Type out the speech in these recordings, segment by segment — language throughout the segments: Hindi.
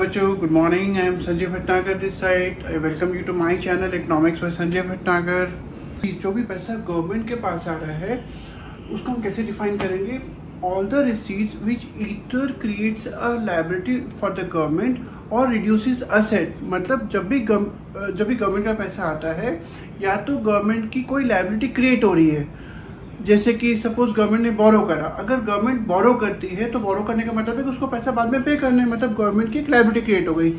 बच्चों, good morning. I am Sanjay Bhatnagar this side. I welcome you to my channel economics by Sanjay Bhatnagar. जो भी पैसा गवर्नमेंट के पास आ रहा है उसको हम कैसे डिफाइन करेंगे? All the receipts which either creates a liability for the government or reduces asset. मतलब जब भी गवर्नमेंट का पैसा आता है या तो गवर्नमेंट की कोई लायबिलिटी क्रिएट हो रही है, जैसे कि सपोज गवर्नमेंट ने बोरो करा। अगर गवर्नमेंट बोरो करती है तो बोरो करने का मतलब है कि उसको पैसा बाद में पे करना है, मतलब गवर्नमेंट की एक लायबिलिटी क्रिएट हो गई।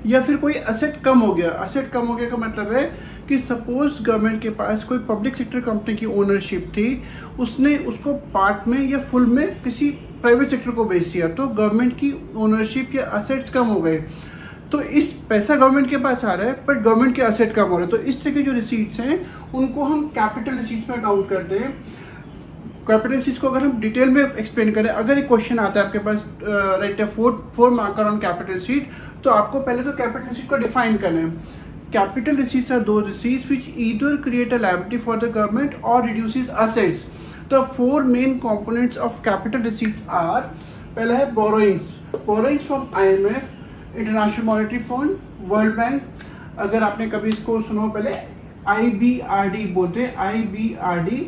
या फिर कोई असेट कम हो गया। असेट कम हो गया का मतलब है कि सपोज गवर्नमेंट के पास कोई पब्लिक सेक्टर कंपनी की ओनरशिप थी, उसने उसको पार्ट में या फुल में किसी प्राइवेट सेक्टर को बेच दिया, तो गवर्नमेंट की ओनरशिप या असेट्स कम हो गए। तो इस पैसा गवर्नमेंट के पास आ रहा है बट गवर्नमेंट के असेट कम हो रहे हैं। तो इस तरह की जो रिसीट्स हैं उनको हम कैपिटल रिसीट्स में काउंट करते हैं। कैपिटल रिसीट्स को अगर हम डिटेल में एक्सप्लेन करें, अगर एक क्वेश्चन आता है आपके पास राइट है 4 मार्कर ऑन कैपिटल रिसीट, तो आपको पहले तो कैपिटल रिसीट को डिफाइन करना है। Capital receipts are those receipts which either create a liability for the government or reduces assets. The 4 main components of capital receipts are, पहला है borrowings from IMF, international monetary fund, world bank. अगर आपने कभी इसको सुनो, पहले IBRD बोलते हैं, IBRD।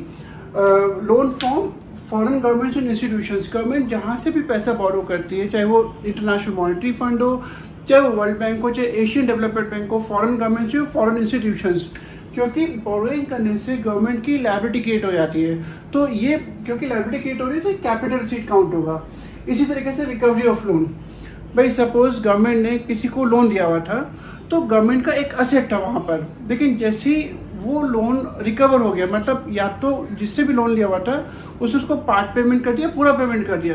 Loan from foreign governments and institutions. Government जहाँ से भी पैसा बोरो करती है, चाहे वो इंटरनेशनल मॉनेटरी फंड हो, चाहे वो वर्ल्ड बैंक हो, चाहे एशियन डेवलपमेंट बैंक हो, फॉरेन गवर्नमेंट्स हो, फॉरेन इंस्टीट्यूशंस, क्योंकि बोरोइंग करने से गवर्नमेंट की लायबिलिटी क्रिएट हो जाती है। तो ये क्योंकि लायबिलिटी क्रिएट हो रही है तो कैपिटल रिसीट काउंट होगा। इसी तरीके से रिकवरी ऑफ लोन। भाई सपोज गवर्नमेंट ने किसी को लोन दिया हुआ था, तो गवर्नमेंट का एक असेट था वहाँ पर, लेकिन जैसे ही वो लोन रिकवर हो गया, मतलब या तो जिससे भी लोन लिया हुआ था उसको पार्ट पेमेंट कर दिया, पूरा पेमेंट कर दिया,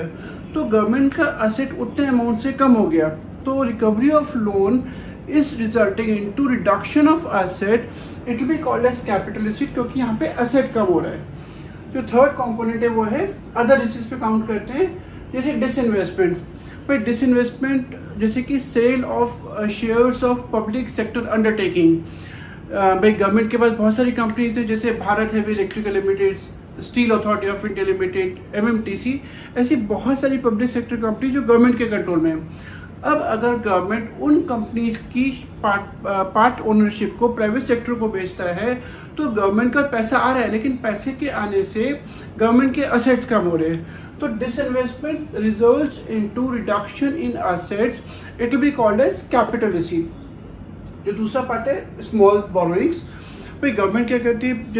तो गवर्नमेंट का असेट उतने अमाउंट से कम हो गया। तो recovery of loan is resulting into reduction of asset, it will be called as capital receipt, क्योंकि यहाँ पे असेट कम हो रहा है। जो थर्ड कंपोनेंट है वो है अदर रिसीट्स पे काउंट करते हैं, जैसे डिसइन्वेस्टमेंट। पर डिसइन्वेस्टमेंट जैसे कि sale of shares of public sector undertaking. भाई गवर्नमेंट के पास बहुत सारी कंपनीज हैं, जैसे Bharat heavy electrical limited, steel authority of India limited, MMTC, ऐसी बहुत सारी पब्लिक सेक्टर कंपनी जो गवर्नमेंट के कंट्रोल में है। अब अगर गवर्नमेंट उन कंपनीज की पार्ट ओनरशिप को प्राइवेट सेक्टर को बेचता है, तो गवर्नमेंट का पैसा आ रहा है, लेकिन पैसे के आने से गवर्नमेंट के असेट्स कम हो रहे हैं। तो disinvestment results into reduction in assets, it will be called as capital receipt. जो दूसरा पार्ट है स्मॉल बोरोइंग्स। भाई गवर्नमेंट क्या करती है,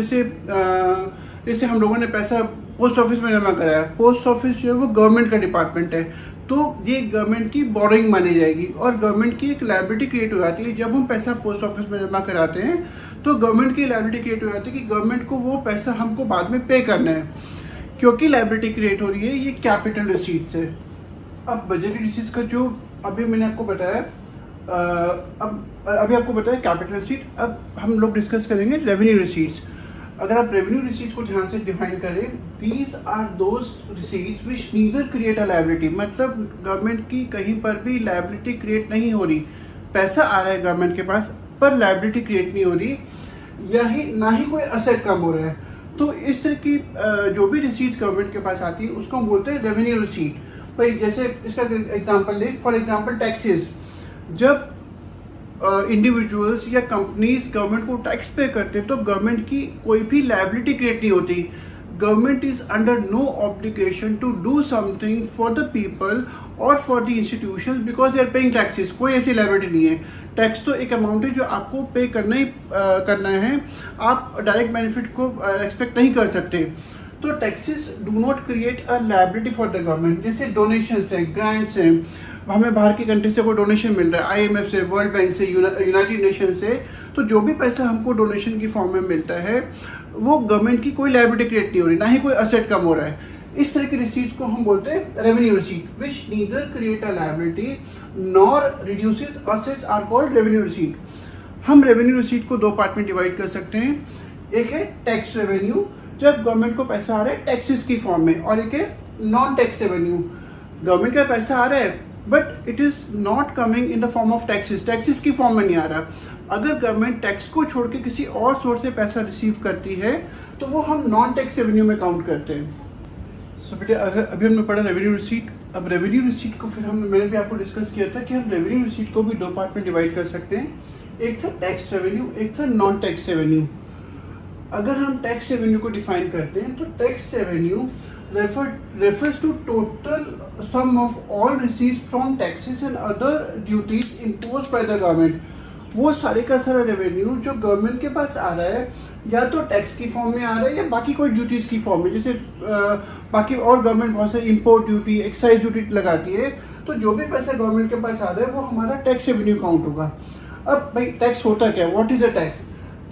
जैसे हम लोगों ने पैसा पोस्ट ऑफिस में जमा कराया, पोस्ट ऑफिस जो है वो गवर्नमेंट का डिपार्टमेंट है, तो ये गवर्नमेंट की बोरोइंग मानी जाएगी और गवर्नमेंट की एक लायबिलिटी क्रिएट हो जाती है। जब हम पैसा पोस्ट ऑफिस में जमा कराते हैं तो गवर्नमेंट की लायबिलिटी क्रिएट हो जाती है कि गवर्नमेंट को वो पैसा हमको बाद में पे करना है, क्योंकि लायबिलिटी क्रिएट हो रही है। ये कैपिटल रिसीट्स है। अब बजटरी रिसीट्स का जो अभी मैंने आपको बताया, अभी आपको बताया कैपिटल रिसीट। अब हम लोग डिस्कस करेंगे रेवेन्यू रिसीट्स। अगर आप रेवेन्यू रिसीट्स को ध्यान से डिफाइन करें, these are those receipts which neither create a liability. मतलब गवर्नमेंट की कहीं पर भी लायबिलिटी क्रिएट नहीं हो रही, पैसा आ रहा है गवर्नमेंट के पास पर लायबिलिटी क्रिएट नहीं हो रही, या ही ना ही कोई असेट कम हो रहा है। तो इस तरह की जो भी रिसीट्स गवर्नमेंट के पास आती है उसको हम बोलते हैं रेवेन्यू रिसीट। भाई जैसे इसका एग्जाम्पल ले, फॉर एग्जाम्पल टैक्सेस। जब इंडिविजुअल्स या कंपनीज गवर्नमेंट को टैक्स पे करते हैं तो गवर्नमेंट की कोई भी लायबिलिटी क्रिएट नहीं होती। Government is under no obligation to do something for the people और for the institutions because they are paying taxes. कोई ऐसी लायबिलिटी नहीं है। टैक्स तो एक अमाउंट है जो आपको पे करना है, आप डायरेक्ट बेनिफिट को एक्सपेक्ट नहीं कर सकते। तो taxes do not create a liability for the government. जैसे डोनेशंस हैं, ग्रांट्स हैं, हमें बाहर की कंट्री से कोई डोनेशन मिल रहा है, IMF से, वर्ल्ड बैंक से, यूनाइटेड नेशन से, तो जो भी पैसा हमको डोनेशन की फॉर्म में मिलता है वो गवर्नमेंट की कोई लायबिलिटी क्रिएट नहीं हो रही, ना ही कोई असेट कम हो रहा है। इस तरह की रिसीट्स को हम बोलते हैं revenue receipt, which neither create a liability nor reduces assets, are called revenue receipt. हम रेवेन्यू रिसीट को दो पार्ट में डिवाइड कर सकते हैं। एक है टैक्स रेवेन्यू, जब गवर्नमेंट को पैसा आ रहा है टैक्सेस की फॉर्म में, और एक है नॉन टैक्स रेवेन्यू। गवर्नमेंट का पैसा आ रहा है but it is not coming in the form of taxes की फॉर्म में नहीं आ रहा। अगर गवर्नमेंट टैक्स को छोड़ के किसी और सोर्स से पैसा रिसीव करती है तो वो हम नॉन टैक्स रेवेन्यू में काउंट करते हैं। सो बेटे अगर अभी हमने पढ़ा रेवेन्यू रिसीट, अब रेवेन्यू रिसीट को फिर मैंने भी आपको डिस्कस किया था कि हम रेवेन्यू रिसीट को भी 2 पार्ट में डिवाइड कर सकते हैं। एक था टैक्स रेवेन्यू, एक था नॉन टैक्स रेवेन्यू। अगर हम टैक्स रेवेन्यू को डिफाइन करते हैं तो tax revenue refers to total sum of all receipts from taxes and other duties imposed by the government। वो सारे का सारा रेवेन्यू जो गवर्नमेंट के पास आ रहा है, या तो टैक्स की फॉर्म में आ रहा है या बाकी कोई ड्यूटीज़ की फॉर्म में, जैसे बाकी और गवर्नमेंट बहुत से इंपोर्ट ड्यूटी, एक्साइज ड्यूटी लगाती है, तो जो भी पैसा गवर्नमेंट के पास आ रहा है वो हमारा टैक्स रेवेन्यू काउंट होगा। अब भाई टैक्स होता क्या है, व्हाट इज अ टैक्स?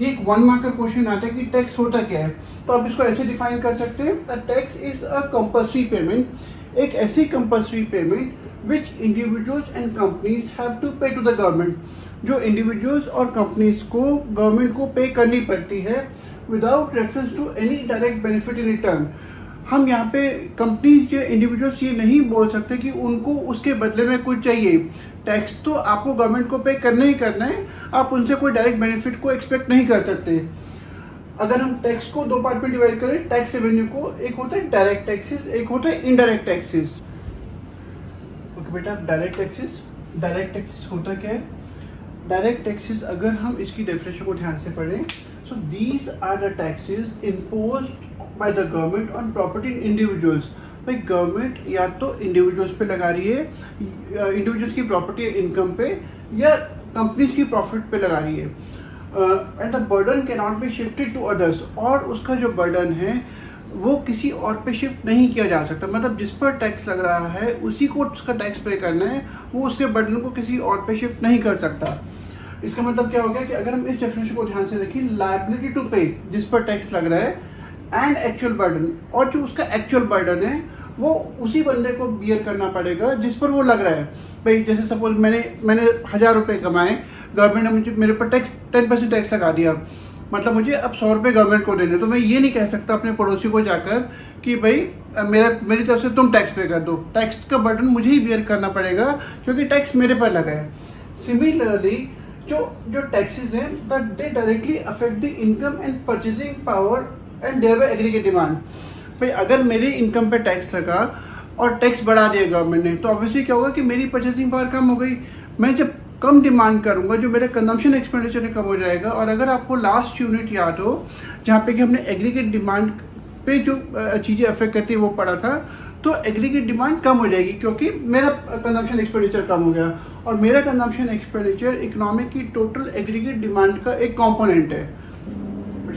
ये एक 1 मार्क का क्वेश्चन आता है कि टैक्स होता क्या है, तो आप इसको ऐसे डिफाइन कर सकते हैं, tax is a compulsory payment, एक ऐसी compulsory payment which individuals and companies have to pay to the government, जो इंडिविजुअल्स और कंपनीज को गवर्नमेंट को पे करनी पड़ती है without reference to any direct benefit in return. हम यहाँ पे कंपनीज या इंडिविजुअल्स ये नहीं बोल सकते कि उनको उसके बदले में कुछ चाहिए। टैक्स तो आपको गवर्नमेंट को पे करना ही करना है, आप उनसे कोई डायरेक्ट बेनिफिट को एक्सपेक्ट नहीं कर सकते। अगर हम टैक्स को 2 पार्ट में डिवाइड करें, टैक्स रेवेन्यू को, एक होता है डायरेक्ट टैक्सेस, एक होता है इनडायरेक्ट टैक्सेस। ओके बेटा, डायरेक्ट टैक्सेस होता क्या है? डायरेक्ट टैक्सेस अगर हम इसकी डेफिनेशन को ध्यान से पढ़ें, so these are the taxes imposed by the government on property in individuals. भाई गवर्नमेंट या तो इंडिविजुअल्स पे लगा रही है, इंडिविजुअल्स की प्रॉपर्टी इनकम पे, या कंपनीज की प्रॉफिट पे लगा रही है, and the burden can not be shifted to others, और उसका जो बर्डन है वो किसी और पे शिफ्ट नहीं किया जा सकता। मतलब जिस पर टैक्स लग रहा है उसी को उसका टैक्स पे करना है, वो उसके बर्डन को किसी और पे शिफ्ट नहीं कर सकता। इसका मतलब क्या हो गया कि अगर हम इस डेफिनेशन को ध्यान से देखें, लायबिलिटी टू पे, जिस पर टैक्स लग रहा है, एंड एक्चुअल बर्डन, और जो उसका एक्चुअल बर्डन है वो उसी बंदे को बियर करना पड़ेगा जिस पर वो लग रहा है। भाई जैसे सपोज मैंने 1000 रुपये कमाए, गवर्नमेंट ने मुझे मेरे पर टैक्स 10% टैक्स लगा दिया, मतलब मुझे अब 100 रुपये गवर्नमेंट को देने, तो मैं ये नहीं कह सकता अपने पड़ोसी को जाकर कि भाई मेरी तरफ से तुम टैक्स पे कर दो। टैक्स का बर्डन मुझे ही बियर करना पड़ेगा क्योंकि टैक्स मेरे पर लगा है। सिमिलरली जो टैक्सेस हैं, but they directly affect the income and purchasing power and their aggregate demand. भाई अगर मेरी इनकम पे टैक्स लगा और टैक्स बढ़ा दिया गवर्नमेंट ने, तो ऑब्वियसली क्या होगा कि मेरी परचेसिंग पावर कम हो गई। मैं जब कम डिमांड करूंगा, जो मेरा कंजम्पशन एक्सपेंडिचर कम हो जाएगा। और अगर आपको लास्ट यूनिट याद हो जहाँ पे कि हमने एग्रीगेट डिमांड पे जो चीज़ें अफेक्ट करती है वो पढ़ा था, तो एग्रीगेट डिमांड कम हो जाएगी क्योंकि मेरा कंजम्पशन एक्सपेंडिचर कम हो गया, और मेरा कंजम्पशन एक्सपेंडिचर इकोनॉमी की टोटल एग्रीगेट डिमांड का एक कॉम्पोनेंट है।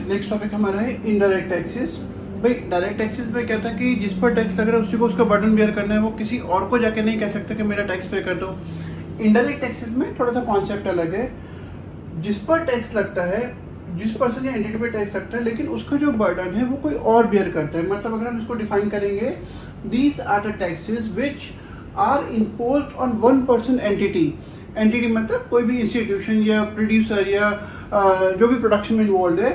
नेक्स्ट टॉपिक हमारा है इनडायरेक्ट टैक्सेस। भाई डायरेक्ट टैक्सेस में क्या था कि जिस पर टैक्स लग रहा है उसी को उसका बर्डन बेयर करना है, वो किसी और को जाके नहीं कह सकते कि मेरा टैक्स पे कर दो। इनडायरेक्ट टैक्सेस में थोड़ा सा कॉन्सेप्ट अलग है, जिस पर टैक्स लगता है, जिस पर्सन या एंटिटी पे टैक्स लगता है, लेकिन उसका जो बर्डन है वो कोई और बेयर करता है। मतलब अगर हम इसको डिफाइन करेंगे, these are the taxes which are imposed on one person entity. Entity मतलब कोई भी इंस्टीट्यूशन या प्रोड्यूसर या जो भी प्रोडक्शन में इन्वॉल्व है,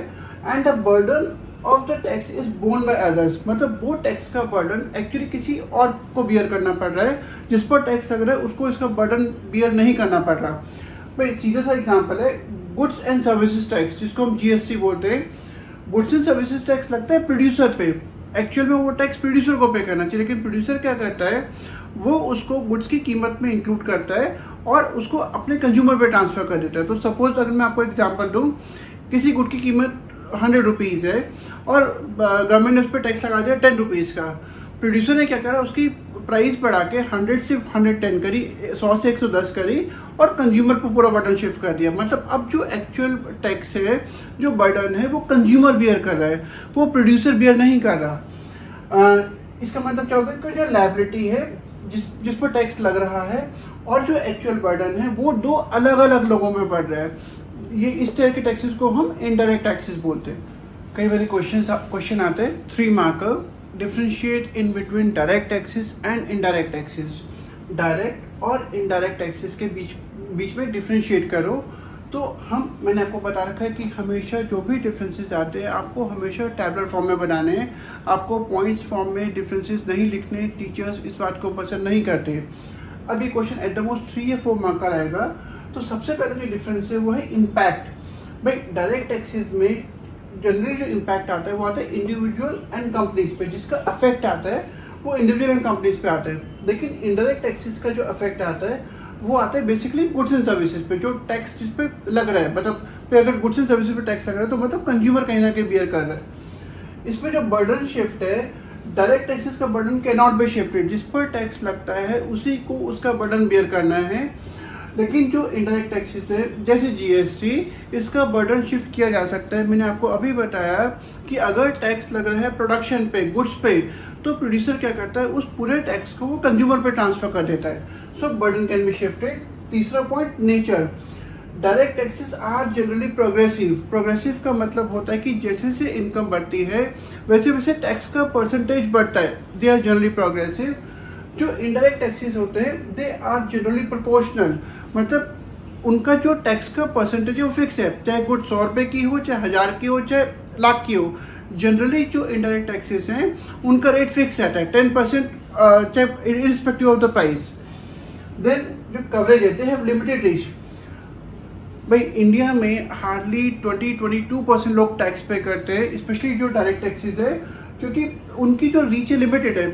and the burden of the tax is borne by others. मतलब वो टैक्स का बर्डन एक्चुअली किसी और को बियर करना पड़ रहा है, जिस पर टैक्स लग रहा है उसको इसका बर्डन बियर नहीं करना पड़ रहा। भाई सीधा सा एग्जांपल है गुड्स एंड सर्विसेज टैक्स, जिसको हम जीएसटी बोलते हैं। गुड्स एंड सर्विसेज टैक्स लगता है प्रोड्यूसर पे, एक्चुअल में वो टैक्स प्रोड्यूसर को पे करना चाहिए, लेकिन प्रोड्यूसर क्या करता है, वो उसको गुड्स की कीमत में इंक्लूड करता है और उसको अपने कंज्यूमर पे ट्रांसफर कर देता है। तो सपोज अगर मैं आपको एग्जांपल दूं, किसी गुड की कीमत 100 रुपीज़ है और गवर्नमेंट ने उस पर टैक्स लगा दिया 10 रुपीज़ का। प्रोड्यूसर ने क्या करा, उसकी प्राइस बढ़ा के 100 से 110 करी, 100 से 110 करी, और कंज्यूमर पर पूरा बर्डन शिफ्ट कर दिया। मतलब अब जो एक्चुअल टैक्स है, जो बर्डन है, वो कंज्यूमर बियर कर रहा है, वो प्रोड्यूसर बियर नहीं कर रहा। इसका मतलब क्या होगा कि जो लायबिलिटी है, जिस पर टैक्स लग रहा है, और जो एक्चुअल बर्डन है, वो दो अलग अलग लोगों में बढ़ रहा है। ये इस तरह के टैक्सेस को हम इनडायरेक्ट टैक्सेस बोलते हैं। कई बार क्वेश्चन आते हैं 3 marker, differentiate in between direct taxes and indirect taxes. Direct और इनडायरेक्ट टैक्सेस के बीच में डिफरेंशिएट करो। तो मैंने आपको बता रखा है कि हमेशा जो भी डिफरेंसेस आते हैं आपको हमेशा टैबुलर फॉर्म में बनाने हैं, आपको पॉइंट्स फॉर्म में डिफरेंसेस नहीं लिखने। टीचर्स इस बात को पसंद नहीं करते। अब ये क्वेश्चन एट द मोस्ट 3 या 4 मार्कर आएगा। तो सबसे पहले जो डिफरेंस है वो है इम्पैक्ट। भाई डायरेक्ट टैक्सेस में जनरली जो इम्पैक्ट आता है वो आता है इंडिविजुअल एंड कंपनीज पे, जिसका अफेक्ट आता है वो इंडिविजुअल एंड कंपनीज पे आता है। लेकिन इनडायरेक्ट टैक्सेस का जो इफेक्ट आता है वो आता है बेसिकली गुड्स एंड सर्विसेज पे, जो टैक्स जिस पे लग रहा है, मतलब पे अगर गुड्स एंड सर्विसेज पे टैक्स लग रहा है तो मतलब कंज्यूमर कहीं ना कहीं बियर कर रहा है। इसमें जो बर्डन शिफ्ट है, डायरेक्ट टैक्सेस का burden can not be shifted, जिस पर टैक्स लगता है उसी को उसका बर्डन बियर करना है। लेकिन जो इनडायरेक्ट टैक्सेस है जैसे जीएसटी, इसका बर्डन शिफ्ट किया जा सकता है। मैंने आपको अभी बताया कि अगर टैक्स लग रहा है प्रोडक्शन पे, गुड्स पे, तो प्रोड्यूसर क्या करता है, उस पूरे टैक्स को वो कंज्यूमर पे ट्रांसफर कर देता है। So burden can be shifted. तीसरा point, nature. Direct taxes are generally progressive. Progressive का मतलब होता है कि जैसे जैसे इनकम बढ़ती है वैसे वैसे टैक्स का परसेंटेज बढ़ता है। They are generally progressive. जो इनडायरेक्ट टैक्सेस होते हैं दे आर जनरली प्रोपोर्शनल, मतलब उनका जो टैक्स का परसेंटेज है वो फिक्स है, चाहे गुड 100 रुपये की हो, चाहे 1000 की हो, चाहे लाख की हो। जनरली जो इनडायरेक्ट टैक्सेस हैं उनका रेट फिक्स रहता है 10%, चाहे irrespective of the price. Then जो कवरेज है, दे हैव लिमिटेड रीच। भाई इंडिया में हार्डली 20-22% लोग टैक्स पे करते हैं, स्पेशली जो डायरेक्ट टैक्सेस है, क्योंकि उनकी जो रीच है लिमिटेड है।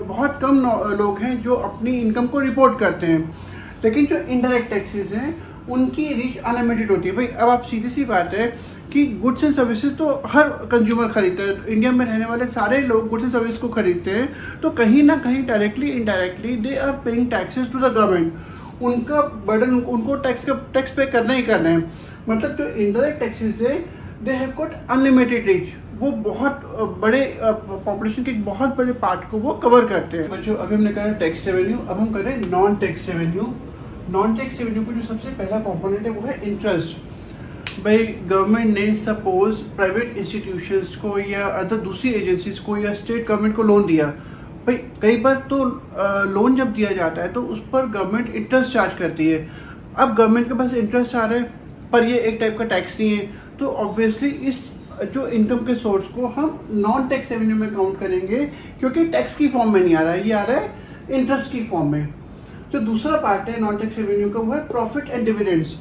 बहुत कम लोग हैं जो अपनी इनकम को रिपोर्ट करते हैं। लेकिन जो इनडायरेक्ट टैक्सेस हैं उनकी रीच अनलिमिटेड होती है। भाई अब आप सीधी सी बात है कि गुड्स एंड सर्विसेज तो हर कंज्यूमर खरीदता है, इंडिया में रहने वाले सारे लोग गुड्स एंड सर्विस को खरीदते हैं, तो कहीं ना कहीं directly indirectly they are paying taxes to the government. उनका बर्डन, उनको टैक्स पे करना ही करना है। मतलब जो इनडायरेक्ट टैक्सेस है they have got unlimited reach, वो बहुत बड़े पॉपुलेशन के एक बहुत बड़े पार्ट को वो कवर करते हैं। बच्चों अभी हमने करा टैक्स रेवेन्यू, अब हम कर रहे हैं non tax revenue. Non tax revenue का जो सबसे पहला कंपोनेंट है वो है इंटरेस्ट। भाई गवर्नमेंट ने सपोज प्राइवेट इंस्टीट्यूशंस को या अदर दूसरी एजेंसीज को या स्टेट गवर्नमेंट को लोन दिया। भाई कई बार तो लोन जब दिया जाता है तो उस पर गवर्नमेंट इंटरेस्ट चार्ज करती है। अब गवर्नमेंट के पास इंटरेस्ट आ रहा है पर ये एक टाइप का टैक्स नहीं है, तो ऑब्वियसली इस जो इनकम के सोर्स को हम नॉन टैक्स रेवेन्यू में काउंट करेंगे, क्योंकि टैक्स की फॉर्म में नहीं आ रहा है, ये आ रहा है इंटरेस्ट की फॉर्म में। जो दूसरा पार्ट है नॉन टैक्स रेवेन्यू का वो है प्रॉफिट एंड डिविडेंड्स।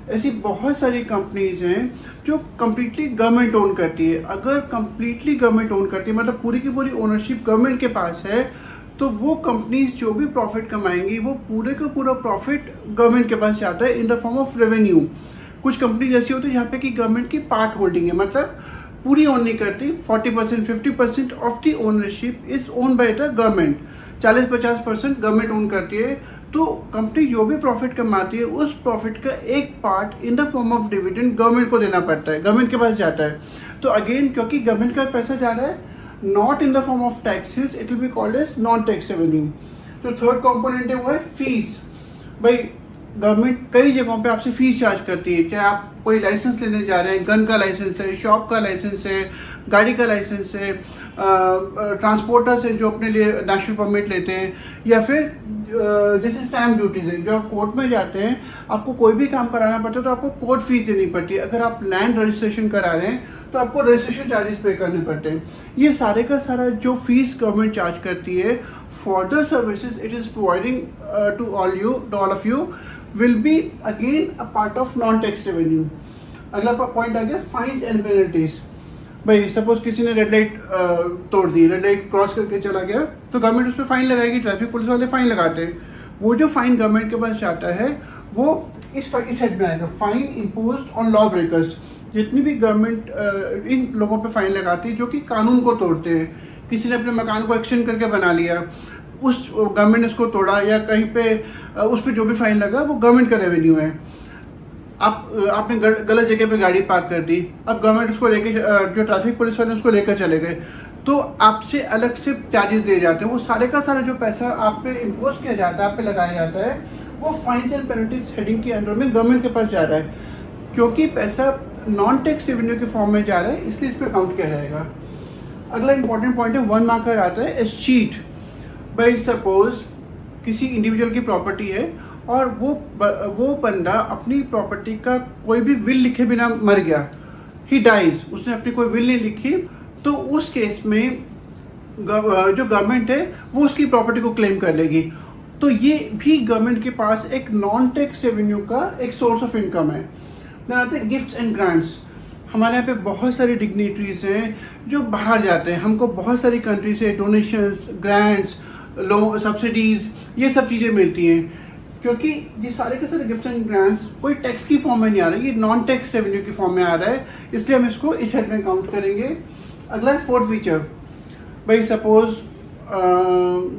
ऐसी बहुत सारी कंपनीज हैं जो कम्प्लीटली गवर्नमेंट ओन करती है। अगर कम्प्लीटली गवर्नमेंट ओन करती है, मतलब पूरी की पूरी ओनरशिप गवर्नमेंट के पास है, तो वो कंपनीज जो भी प्रॉफिट कमाएंगी वो पूरे का पूरा प्रॉफिट गवर्नमेंट के पास जाता है इन द फॉर्म ऑफ रेवेन्यू। कुछ कंपनीज ऐसी होती है जहाँ पे कि गवर्नमेंट की पार्ट होल्डिंग है, मतलब पूरी ओन नहीं करती, 40% 50% of the ownership is own by the government, 40-50% government own करती है। तो कंपनी जो भी प्रॉफिट कमाती है उस प्रॉफिट का एक part in the form of dividend government को देना पड़ता है, गवर्नमेंट के पास जाता है। तो अगेन क्योंकि गवर्नमेंट का पैसा जा रहा है not in the form of taxes, it will be called as non tax revenue. जो थर्ड कंपोनेंट है वो है फीस। भाई गवर्नमेंट कई जगहों पे आपसे फीस चार्ज करती है, चाहे आप कोई लाइसेंस लेने जा रहे हैं, गन का लाइसेंस है, शॉप का लाइसेंस है, गाड़ी का लाइसेंस है, ट्रांसपोर्टर्स है जो अपने लिए नेशनल परमिट लेते हैं, या फिर जैसे स्टैम्प ड्यूटीज है, जो आप कोर्ट में जाते हैं आपको कोई भी काम कराना पड़ता है तो आपको कोर्ट फीस देनी पड़ती है। अगर आप लैंड रजिस्ट्रेशन करा रहे हैं तो आपको रजिस्ट्रेशन चार्जेस पे करने पड़ते हैं। ये सारे का सारा जो फीस गवर्नमेंट चार्ज करती है for the services it is providing to all of you will be again a part of non-tax revenue. अगला पॉइंट आ गया फाइन्स एंड पेनल्टीज। भाई सपोज किसी ने रेड लाइट तोड़ दी, रेड लाइट क्रॉस करके चला गया, तो गवर्नमेंट उस पर फाइन लगाएगी, ट्रैफिक पुलिस वाले फाइन लगाते हैं। वो जो फाइन गवर्नमेंट के पास जाता है वो इस हेड में आएगा, fine imposed on law breakers. जितनी भी गवर्नमेंट इन लोगों पे फाइन लगाती है जो कि कानून को तोड़ते हैं, किसी ने अपने मकान को एक्सटेंड करके बना लिया, उस गवर्नमेंट ने उसको तोड़ा, या कहीं पे उस पर जो भी फाइन लगा वो गवर्नमेंट का रेवेन्यू है। आपने गलत जगह पे गाड़ी पार्क कर दी, अब गवर्नमेंट उसको लेके, जो ट्रैफिक पुलिस वाले उसको लेकर चले गए, तो आपसे अलग से चार्जेस दिए जाते हैं। वो सारे का सारा जो पैसा आप पे इम्पोज किया जाता है, आप पे लगाया जाता है, वो फाइन्स एंड पेनल्टीज हेडिंग के अंडर में गवर्नमेंट के पास जा रहा है। क्योंकि पैसा नॉन टैक्स रेवेन्यू के फॉर्म में जा रहा है इसलिए इस पर काउंट किया जाएगा। अगला इंपॉर्टेंट पॉइंट है 1 मार्कर आता है एस्चीट। भाई सपोज किसी इंडिविजुअल की प्रॉपर्टी है और वो बंदा अपनी प्रॉपर्टी का कोई भी विल लिखे बिना मर गया, ही डाइज, उसने अपनी कोई विल नहीं लिखी, तो उस केस में जो गवर्नमेंट है वो उसकी प्रॉपर्टी को क्लेम कर लेगी। तो ये भी गवर्नमेंट के पास एक नॉन टैक्स रेवेन्यू का एक सोर्स ऑफ इनकम है। देन आते हैं गिफ्ट्स एंड ग्रांट्स। हमारे यहाँ पे बहुत सारे डिग्नेटरीज हैं जो बाहर जाते हैं, हमको बहुत सारी कंट्री से डोनेशंस, ग्रांट्स, लोन, सब्सिडीज़, ये सब चीज़ें मिलती हैं। क्योंकि ये सारे के सारे गिफ्ट्स एंड ग्रांट्स कोई टैक्स की फॉर्म में नहीं आ रहा है, ये नॉन टैक्स रेवेन्यू की फॉर्म में आ रहा है, इसलिए हम इसको इस हेड में काउंट करेंगे। अगला है फोर्थ फीचर। भाई सपोज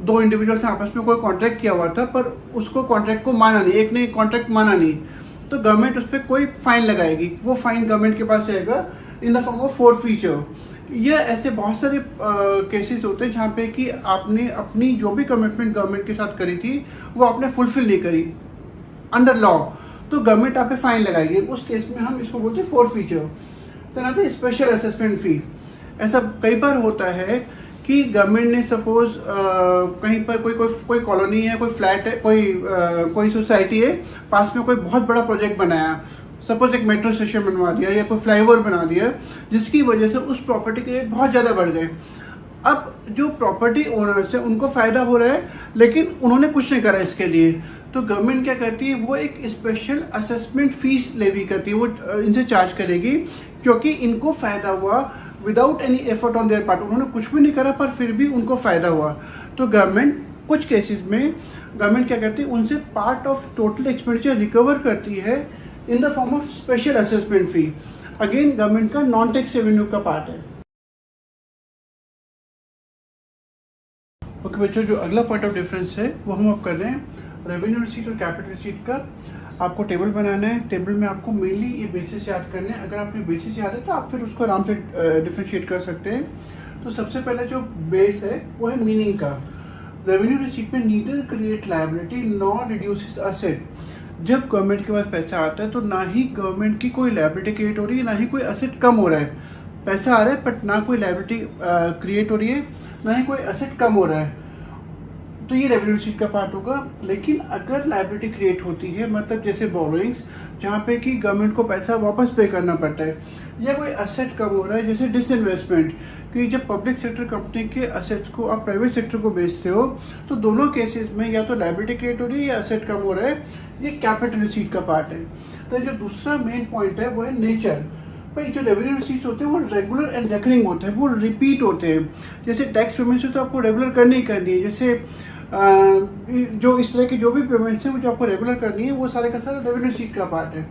दो इंडिविजुअल्स आपस में कोई कॉन्ट्रैक्ट किया हुआ था, पर उसको कॉन्ट्रैक्ट को माना नहीं, एक ने कॉन्ट्रैक्ट माना नहीं, तो गवर्नमेंट उस पर कोई फाइन लगाएगी। वो फाइन गवर्नमेंट के पास जाएगा इन the form of fourth feature. ये ऐसे बहुत सारे केसेस होते हैं जहाँ पे कि आपने अपनी जो भी कमिटमेंट गवर्नमेंट के साथ करी थी वो आपने फुलफिल नहीं करी अंडर लॉ, तो गवर्नमेंट आप पे फाइन लगाएगी। उस केस में हम इसको बोलते हैं फोर्थ फीचर। तो ना तो स्पेशल असेसमेंट फी। ऐसा कई बार होता है कि गवर्नमेंट ने सपोज कहीं पर कोई कॉलोनी है, कोई फ्लैट है, कोई सोसाइटी है, पास में कोई बहुत बड़ा प्रोजेक्ट बनाया, सपोज एक मेट्रो स्टेशन बनवा दिया या कोई फ्लाईओवर बना दिया, जिसकी वजह से उस प्रॉपर्टी के रेट बहुत ज़्यादा बढ़ गए। अब जो प्रॉपर्टी ओनर्स है उनको फ़ायदा हो रहा है, लेकिन उन्होंने कुछ नहीं करा इसके लिए, तो गवर्नमेंट क्या करती है, वो एक स्पेशल असेसमेंट फीस लेवी करती है, वो इनसे चार्ज करेगी क्योंकि इनको फ़ायदा हुआ without any effort on their part. उन्होंने कुछ भी नहीं करा पर फिर भी उनको फ़ायदा हुआ। तो गवर्नमेंट कुछ केसेस में गवर्नमेंट क्या करती है, उनसे part of total expenditure recover करती है इन the form of special assessment fee. Again government का नॉन टैक्स रेवेन्यू का पार्ट है। ओके बच्चों, जो अगला पॉइंट ऑफ डिफरेंस है वो हम अब कर रहे हैं रेवेन्यू रिसीट और कैपिटल रिसीट का। आपको टेबल बनाना है, टेबल में आपको मेनली ये बेसिस याद करने हैं। अगर आपने बेसिस याद है तो आप फिर उसको आराम से डिफरेंशिएट कर सकते हैं। तो सबसे पहले जो बेस है वो है मीनिंग का। रेवेन्यू रिसीट में neither create liability nor reduces asset. जब गवर्नमेंट के पास पैसा आता है तो ना ही गवर्नमेंट की कोई लायबिलिटी क्रिएट हो रही है, ना ही कोई असेट कम हो रहा है। पैसा आ रहा है बट ना कोई लायबिलिटी क्रिएट हो रही है, ना ही कोई असेट कम हो रहा है, तो ये रेवेन्यू रिसीट का पार्ट होगा। लेकिन अगर लायबिलिटी क्रिएट होती है, मतलब जैसे बोरोइंग्स, जहाँ पे कि गवर्नमेंट को पैसा वापस पे करना पड़ता है, या कोई असेट कम हो रहा है, जैसे डिसइन्वेस्टमेंट, कि जब पब्लिक सेक्टर कंपनी के असेट्स को आप प्राइवेट सेक्टर को बेचते हो, तो दोनों केसेस में या तो लायबिलिटी क्रिएट हो रही है या असेट कम हो रहा है, ये कैपिटल रिसीट का पार्ट है। तो जो दूसरा मेन पॉइंट है वो है नेचर। भाई जो रेवेन्यू रिसीट्स होते हैं वो रेगुलर एंड रेकरिंग होते हैं, वो रिपीट होते हैं। जैसे टैक्स पेमेंट्स तो आपको रेगुलर करनी ही करनी है, जैसे जो इस तरह की जो भी पेमेंट्स हैं वो जो आपको रेगुलर करनी है, वो सारे का सारा रेवेन्यू रिसीट का पार्ट है।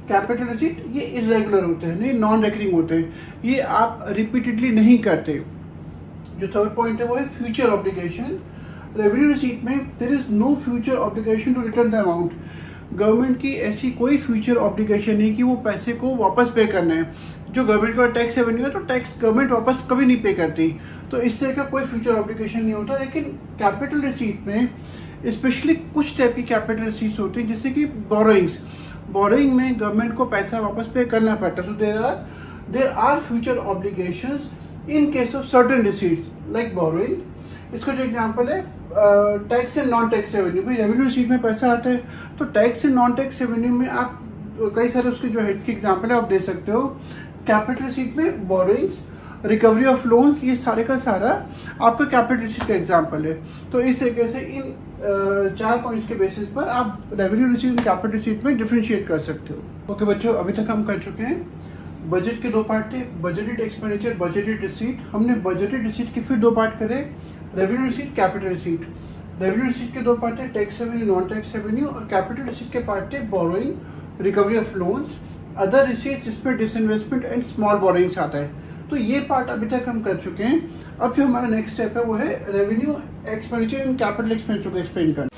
कैपिटल रिसीट ये इरेगुलर होते हैं, नहीं नॉन रेकरिंग होते हैं, ये आप रिपीटेडली नहीं करते। जो थर्ड पॉइंट है वो है फ्यूचर ऑब्लिगेशन। रेवेन्यू रिसीट में there is no future obligation to return the amount. Government की ऐसी कोई फ्यूचर ऑब्लिगेशन नहीं कि वो पैसे को वापस पे करना है। जो गवर्नमेंट का टैक्स रेवेन्यू है तो टैक्स गवर्नमेंट वापस कभी नहीं पे करती, तो इस तरह का कोई फ्यूचर ऑब्लिगेशन नहीं होता। लेकिन कैपिटल रिसीट में स्पेशली कुछ टाइप की कैपिटल रिसीट्स होती हैं, जैसे कि बोरोइंग्स। बोरोइंग में गवर्नमेंट को पैसा वापस पे करना पड़ता है, so there are future obligations in case of certain receipts like borrowing. इसका जो एग्जांपल है tax and non tax revenue. भाई रेवेन्यू रिसीट में पैसा आता है तो tax and non tax revenue में आप कई सारे उसके जो हेड्स के एग्जांपल है आप दे सकते हो। कैपिटल रिसीट में बोरोइंग्स, रिकवरी ऑफ लोन्स, ये सारे का सारा आपका कैपिटल रिसीट का एग्जांपल है। तो इस तरीके से इन 4 पॉइंट्स के बेसिस पर आप रेवेन्यू रिसीट और कैपिटल रिसीट में डिफरेंशिएट कर सकते हो। ओके बच्चों, अभी तक हम कर चुके हैं बजट के 2 पार्ट थे, बजटेड एक्सपेंडिचर, बजटेड रिसीट। हमने बजटेड रिसीट के फिर 2 पार्ट करे, revenue receipt, capital receipt. Revenue receipt के 2 पार्ट थे, tax revenue, non tax revenue, और कैपिटल रिसीट के पार्ट थे borrowing, recovery of loans, other receipt जिसमें डिसइन्वेस्टमेंट एंड स्मॉल बोरोइंग्स आता है। तो ये पार्ट अभी तक हम कर चुके हैं। अब जो हमारा नेक्स्ट स्टेप है वो है revenue expenditure and capital expenditure को एक्सप्लेन करना।